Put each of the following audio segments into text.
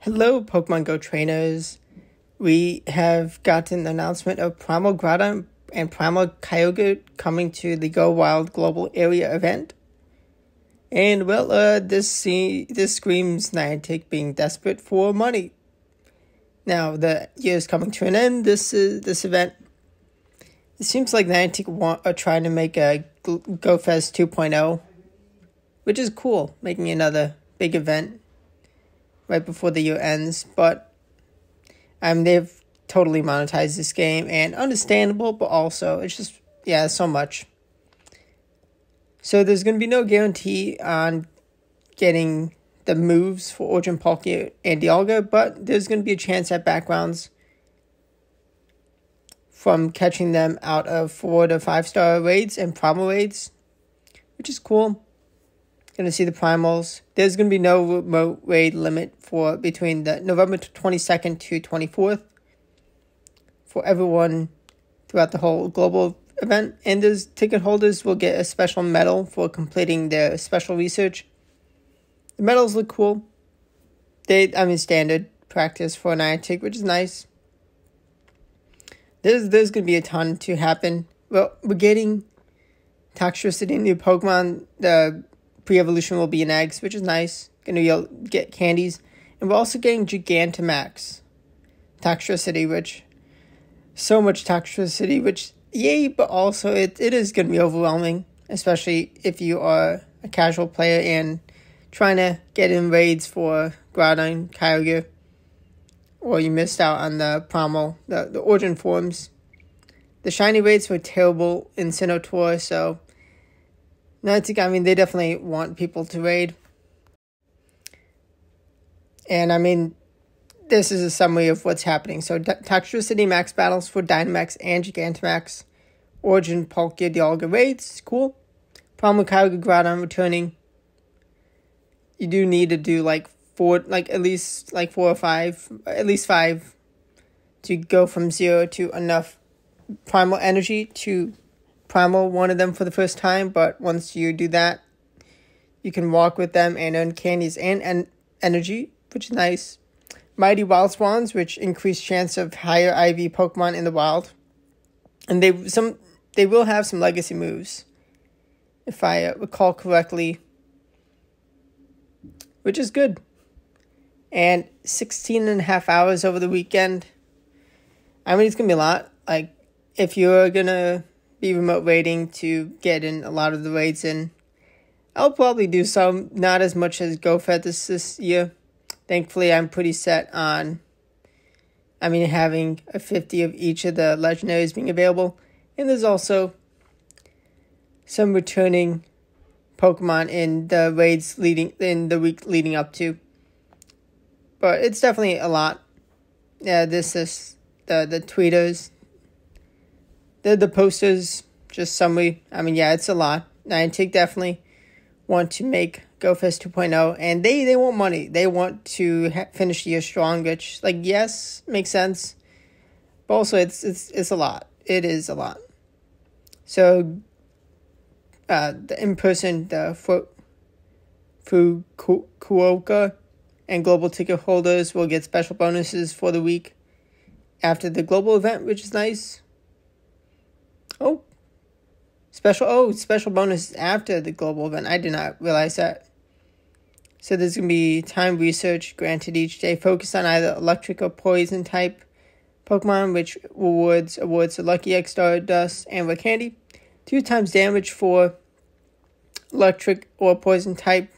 Hello, Pokemon Go trainers. We have gotten the announcement of Primal Groudon and Primal Kyogre coming to the Go Wild Global Area event. And well, this screams Niantic being desperate for money. Now the year is coming to an end. This event. It seems like Niantic are trying to make a GoFest 2.0, which is cool, making another big event right before the year ends, but they've totally monetized this game, and understandable, but also it's just, so much. So there's going to be no guarantee on getting the moves for Origin, Palkia, and Dialga, but there's going to be a chance at backgrounds from catching them out of 4 to 5-star raids and Primal raids, which is cool. Going to see the primals. There's going to be no remote raid limit for between the November 22nd to 24th for everyone throughout the whole global event. And those ticket holders will get a special medal for completing their special research. The medals look cool. Standard practice for Niantic, which is nice. There's going to be a ton to happen. Well, we're getting Toxtricity, new Pokemon. The pre-evolution will be in eggs, which is nice. Going to be able to get candies. And we're also getting Gigantamax Toxtricity, which... So much Toxtricity, which... Yay, but also it is going to be overwhelming. Especially if you are a casual player and trying to get in raids for Groudon, Kyogre. Or you missed out on the Primal, the Origin forms. The shiny raids were terrible in Sinnoh Tour, so... Niantic, they definitely want people to raid. And, this is a summary of what's happening. So, Toxtricity max battles for Dynamax and Gigantamax. Origin, Palkia, Dialga raids. Cool. Primal Kyogre, Groudon returning. You do need to do, at least 4 or 5. At least 5. To go from 0 to enough Primal energy to... Primal one of them for the first time, but once you do that, you can walk with them and earn candies and energy, which is nice. Mighty Wild Swans, which increase chance of higher IV Pokemon in the wild, and they will have some legacy moves, if I recall correctly, which is good. And 16.5 hours over the weekend. It's gonna be a lot. If you're gonna be remote raiding to get in a lot of the raids in. I'll probably do some, not as much as GoFest this year. Thankfully, I'm pretty set on, having a 50 of each of the legendaries being available. And there's also some returning Pokemon in the raids in the week leading up to. But it's definitely a lot. Yeah, this is the tweeters. The posters, just summary. It's a lot. Niantic definitely want to make GoFest 2.0, and they want money. They want to finish the year strong, which, yes, makes sense. But also, it's a lot. It is a lot. So, the in-person, the Fukuoka and global ticket holders will get special bonuses for the week after the global event, which is nice. Special bonus after the global event. I did not realize that. So there's going to be time research granted each day focused on either electric or poison type Pokemon, which awards a Lucky Egg, Stardust, and Rare Candy. 2 times damage for electric or poison type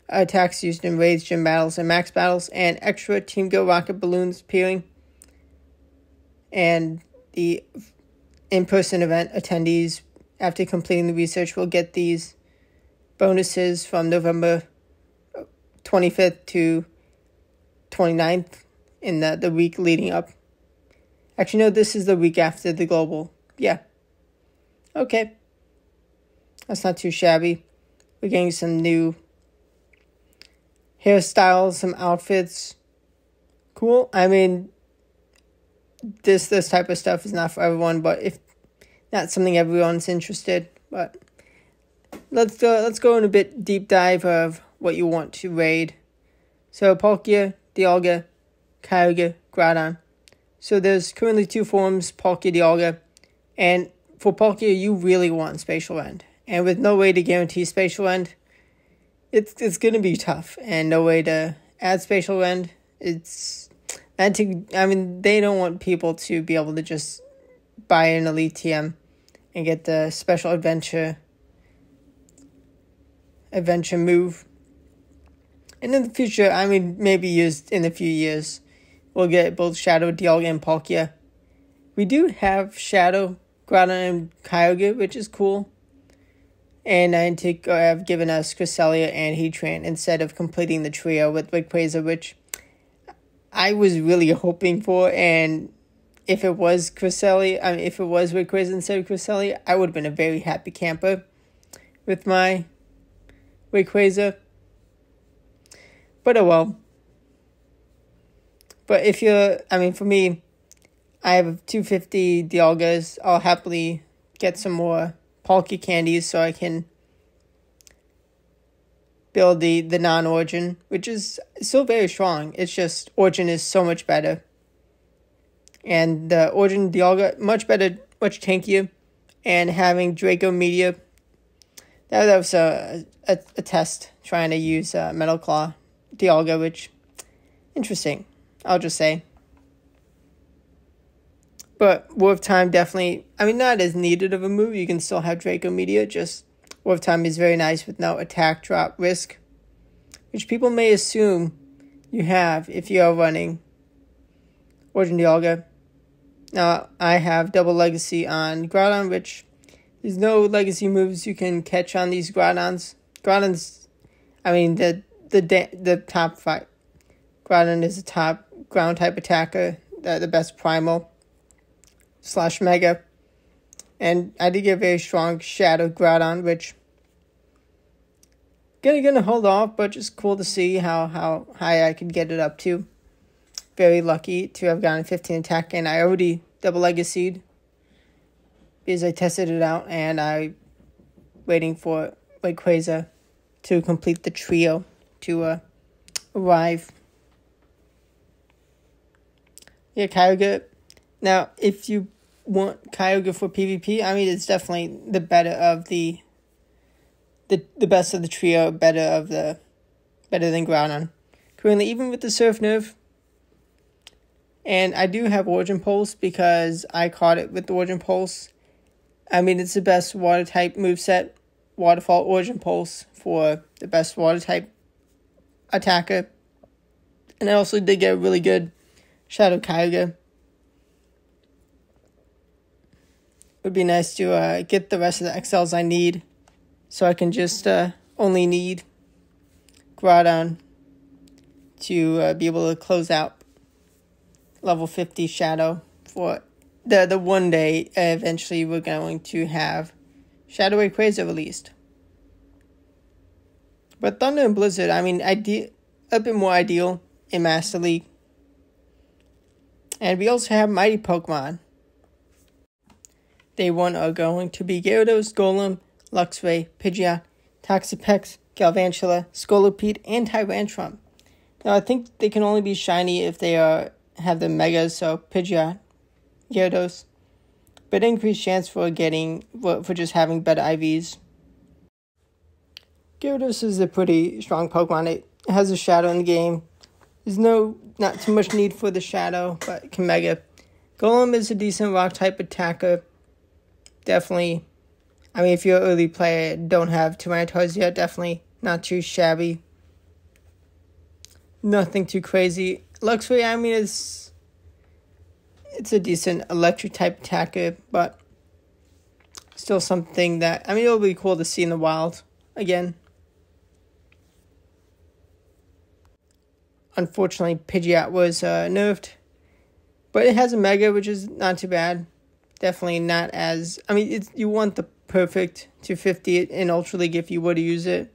attacks used in raids, gym battles, and max battles, and extra Team Go rocket balloons appearing. And the in-person event attendees, after completing the research, will get these bonuses from November 25th to 29th in the week leading up. Actually, no, this is the week after the global. Yeah. Okay. That's not too shabby. We're getting some new hairstyles, some outfits. Cool. This type of stuff is not for everyone, but if not something everyone's interested. But let's go in a bit deep dive of what you want to raid. So Palkia, Dialga, Kyogre, Groudon. So there's currently 2 forms, Palkia, Dialga, and for Palkia, you really want Spatial Rend. And with no way to guarantee Spatial Rend, it's going to be tough. And no way to add Spatial Rend, they don't want people to be able to just buy an Elite TM and get the special adventure move. And in the future, maybe used in a few years, we'll get both Shadow, Dialga, and Palkia. We do have Shadow, Groudon, and Kyogre, which is cool. And Niantic have given us Cresselia and Heatran instead of completing the trio with Rayquaza, which I was really hoping for. And if it was Rayquaza instead of Cresselia, I would have been a very happy camper with my Rayquaza. But oh well. But for me, I have 250 Dialgas. I'll happily get some more Palkia candies so I can build the non-Origin, which is still very strong. It's just Origin is so much better. And the Origin Dialga, much better, much tankier. And having Draco Meteor, that was a test trying to use Metal Claw Dialga, which, interesting, I'll just say. But War of Time definitely, not as needed of a move. You can still have Draco Meteor, just War of Time is very nice with no attack drop risk, which people may assume you have if you are running Origin Dialga. Now, I have double Legacy on Groudon, which there's no Legacy moves you can catch on these Groudons. The top 5. Groudon is the top ground type attacker, the best primal / mega. And I did get a very strong Shadow Groudon, which gonna hold off, but just cool to see how high I could get it up to. Very lucky to have gotten 15 attack, and I already double Legacied because I tested it out, and I waiting for Rayquaza to complete the trio to arrive. Yeah, Kyogre. Now, if you want Kyogre for PvP, it's definitely the better of the best of the trio, better than Groudon. Currently, even with the Surf nerf, and I do have Origin Pulse because I caught it with the Origin Pulse. It's the best water type moveset, Waterfall Origin Pulse for the best water type attacker. And I also did get a really good Shadow Kyogre. Would be nice to get the rest of the XLs I need, so I can just only need Groudon to be able to close out level 50 Shadow for the one day eventually we're going to have Shadow Rayquaza released. But Thunder and Blizzard, a bit more ideal in Master League. And we also have Mighty Pokemon. Day 1 are going to be Gyarados, Golem, Luxray, Pidgeot, Toxapex, Galvantula, Scolipede, and Tyrantrum. Now, I think they can only be shiny if they have the Megas, so Pidgeot, Gyarados. But increased chance for just having better IVs. Gyarados is a pretty strong Pokemon. It has a Shadow in the game. There's not too much need for the Shadow, but it can Mega. Golem is a decent rock type attacker. Definitely, if you're an early player, don't have Tyranitar yet, definitely not too shabby. Nothing too crazy. Luxray, it's a decent electric type attacker, but still something that, it'll be cool to see in the wild again. Unfortunately, Pidgeot was nerfed, but it has a Mega, which is not too bad. Definitely not as... you want the perfect 250 in Ultra League if you were to use it.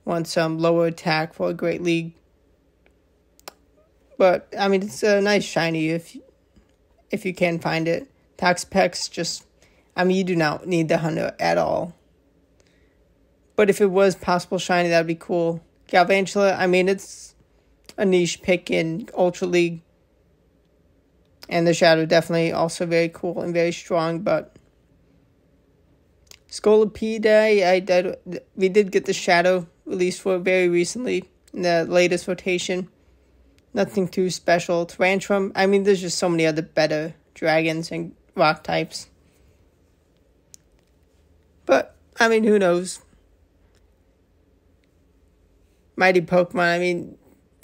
Want some lower attack for a Great League. But, it's a nice shiny if you can find it. Toxapex, just... you do not need the Hunter at all. But if it was possible shiny, that would be cool. Galvantula, it's a niche pick in Ultra League. And the Shadow definitely also very cool and very strong, but Scolipede, we did get the Shadow released for very recently in the latest rotation. Nothing too special. Tyrantrum, I mean, there's just so many other better dragons and rock types. But, I mean, who knows? Mighty Pokemon, I mean,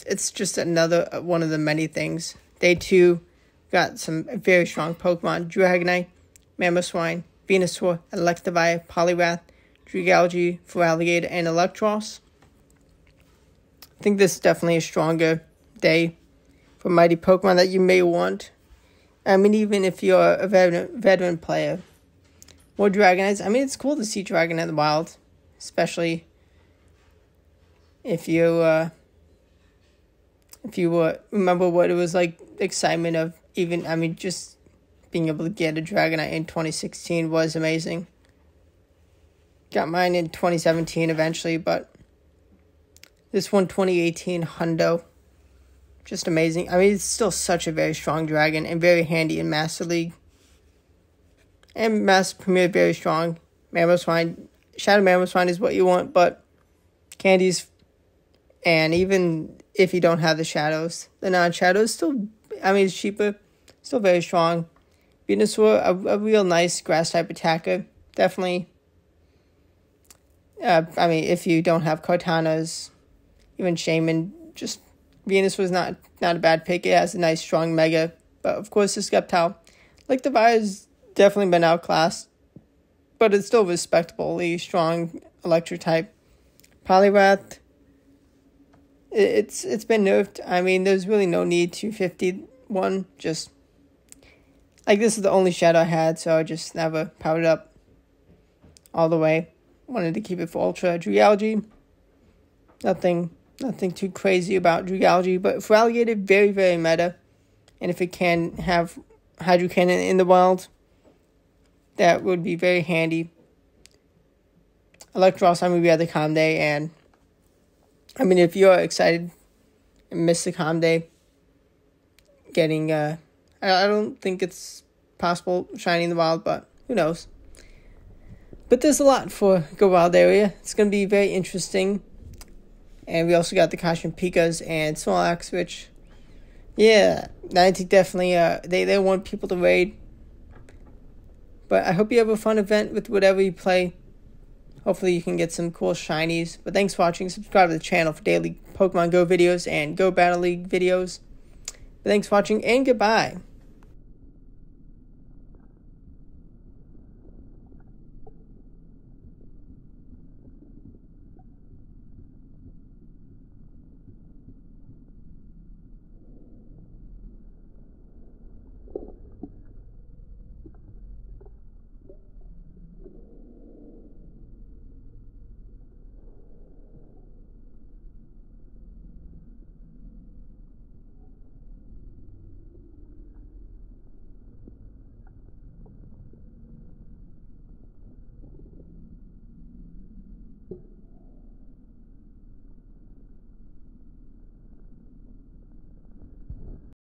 it's just another one of the many things. Day 2 got some very strong Pokemon. Dragonite, Mamoswine, Venusaur, Electivire, Poliwrath, Dragalge, Feraligatr, and Electros. I think this is definitely a stronger day for Mighty Pokemon that you may want. I mean, even if you're a veteran player. More Dragonites. I mean, it's cool to see Dragonite in the wild. Especially if you remember what it was like, the excitement of even, I mean, just being able to get a Dragonite in 2016 was amazing. Got mine in 2017 eventually, but this one, 2018 Hundo, just amazing. I mean, it's still such a very strong dragon and very handy in Master League. And Master Premier, very strong. Mamoswine, Shadow Mamoswine is what you want, but candies, and even if you don't have the shadows, the non-shadows still, I mean, it's cheaper, still very strong. Venusaur, a real nice grass-type attacker. Definitely, I mean, if you don't have Cortanas, even Shaman, just Venusaur's not a bad pick. It has a nice, strong Mega. But, of course, the Sceptile, like the Vire's definitely been outclassed, but it's still respectably strong electric type. Poliwrath, it's been nerfed. I mean, there's really no need to 51. Just like this is the only shadow I had, so I just never powered up all the way. Wanted to keep it for Ultra. Dragalge, nothing too crazy about Dragalge, but Feraligatr, very, very meta. And if it can have Hydro Cannon in the wild, that would be very handy. Electros, I mean, we had the Calm Day, and I mean, if you're excited and miss the Calm Day, getting, I don't think it's possible shining the wild, but who knows. But there's a lot for Go Wild area. It's going to be very interesting. And we also got the Costume Pikas and Snorlax, which, yeah, Niantic definitely, they want people to raid. But I hope you have a fun event with whatever you play. Hopefully you can get some cool shinies. But thanks for watching. Subscribe to the channel for daily Pokemon Go videos and Go Battle League videos. But thanks for watching, and goodbye.